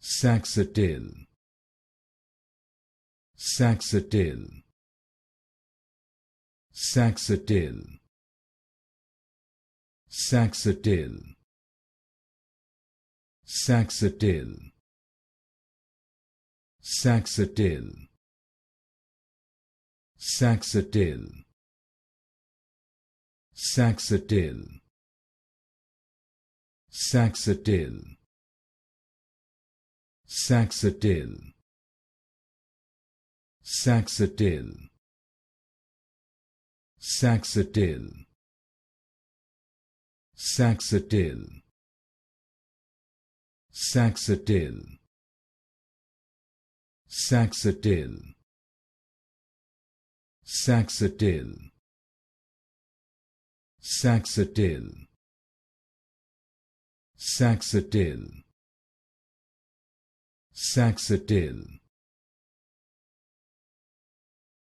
Saxatile, Saxatile, Saxatile, Saxatile, Saxatile, Saxatile, Saxatile, Saxatile, Saxatile, Saxatile, Saxatile, Saxatile, Saxatile, Saxatile, Saxatile, Saxatile, Saxatile, Saxatile, Saxatile,